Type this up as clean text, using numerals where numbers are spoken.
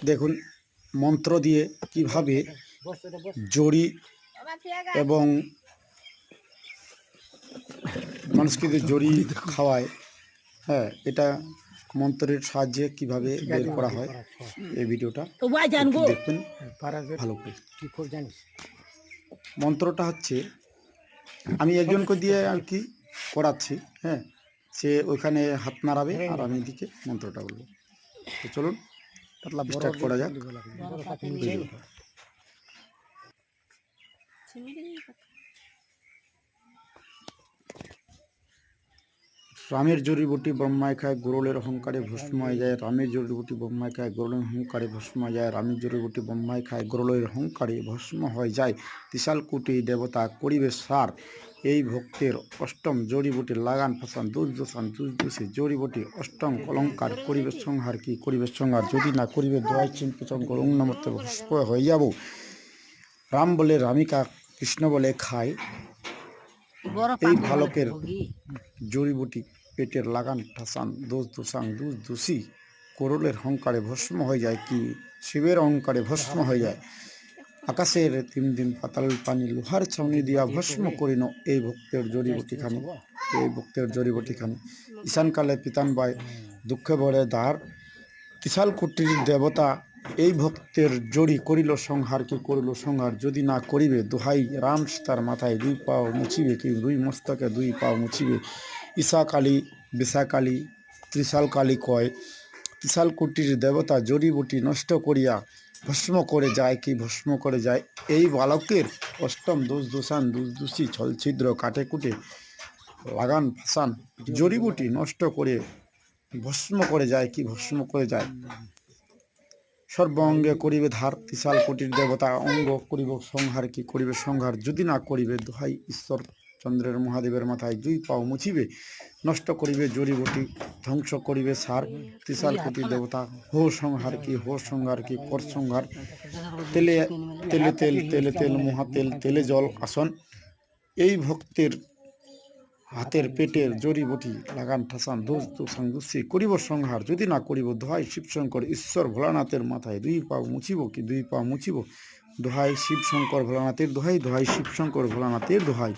দেখুন মন্ত্র দিয়ে কিভাবে জড়ি এবং মানুষকে যে জড়ি খাওয়ায়, হ্যাঁ, এটা মন্ত্রের সাহায্যে কিভাবে বের করা হয় এই ভিডিওটা একটু দেখবেন ভালো করে। মন্ত্রটা হচ্ছে আমি একজনকে দিয়ে আর কি করাচ্ছি, হ্যাঁ, সে ওইখানে হাত নাড়াবে আর আমি এদিকে মন্ত্রটা বলবো। তো চলুন স্টার্ট করা যাক ভিডিওটা। রামের জড়িবুটি ব্রহ্মায় খায় গোরলের অহংকারে ভস্ম হয়ে যায়। রামের জড়িবুটি ব্রহ্মায় খায় গোরলের অহংকারে ভস্ম হয়ে যায়। রামের জড়িবুটি ব্রহ্মায় খায় গোরলের অহংকারে ভস্ম হয়ে যায়। ত্রিশালকুটি দেবতা করিবে সার। এই ভক্তের অষ্টম জড়িবুটি লাগান ফাঁসান দুর্দশান দুর্দশী জড়িবুটি অষ্টম অলঙ্কার করিবে সংহার। কি করিবে সংহার? যদি না করিবে দোয়াই চিম্পি শঙ্কর ওং নমস্তে ভস্ম হয়ে যাব। রাম বলে রামিকা, কৃষ্ণ বলে খায়। এই ভালকের জড়িবুটি পেটের লাগান ঠাসান দোষ দোষাং দুষ দোষী কোরলের অহংকারে ভস্ম হয়ে যায়। কি শিবের অহংকারে ভস্ম হয়ে যায়। আকাশের তিন দিন পাতাল পানি লোহার ছাউনি দিয়া ভস্ম করিন। এই ভক্তের জড়িবুটিখানি, এই ভক্তের জড়িবুটিখানি ঈশানকালে পিতানবায় দুঃখে ভরে দ্বার। ত্রিশালকুটির দেবতা এই ভক্তের জড়ি করিল সংহার। কি করিল সংহার? যদি না করিবে দোহাই রাম তার মাথায় দুই পাও মুছিবে। কি দুই মস্তকে দুই পাও মুছিবে। ঈশা কালী বিশা কালী ত্রিশাল কালী কয়। ত্রিশালকুটির দেবতা জড়িবুটি নষ্ট করিয়া ভস্ম করে যায়। কি ভস্ম করে যায়? এই বালকের অষ্টম দোষ দোষান দুষদোষী ছল ছিদ্র কাটে কুটে লাগান ফাঁসান জড়িবুটি নষ্ট করে ভস্ম করে যায়। কি ভস্ম করে যায়? সর্ব অঙ্গে করিবে ধার। ত্রিশালকুটির দেবতা অঙ্গ করিব সংহার। কি করিবে সংহার? যদি না করিবে দোহাই ঈশ্বর চন্দ্রের মহাদেবের মাথায় দুই পাও মুছিবে। নষ্ট করিবে জড়িবুটি ধ্বংস করিবে সার। ত্রিশালকুটির দেবতা হো সংহার। কি হো সংহার? কি কর সংহার? তেলে তেলে তেল তেলে তেল মহা তেল তেলে জল আসন। এই ভক্তের হাতের পেটের জড়িবুটি লাগান ঠাসান দোষ দোষাং দোষী করিব সংহার। যদি না করিব দোহাই শিবশঙ্কর ঈশ্বর ভোলানাথের মাথায় দুই পাও মুছিব। কি দুই পাও মুছিব? দোহাই শিবশঙ্কর ভোলানাথের দোহাই, দোহাই শিবশঙ্কর ভোলানাথের দোহাই।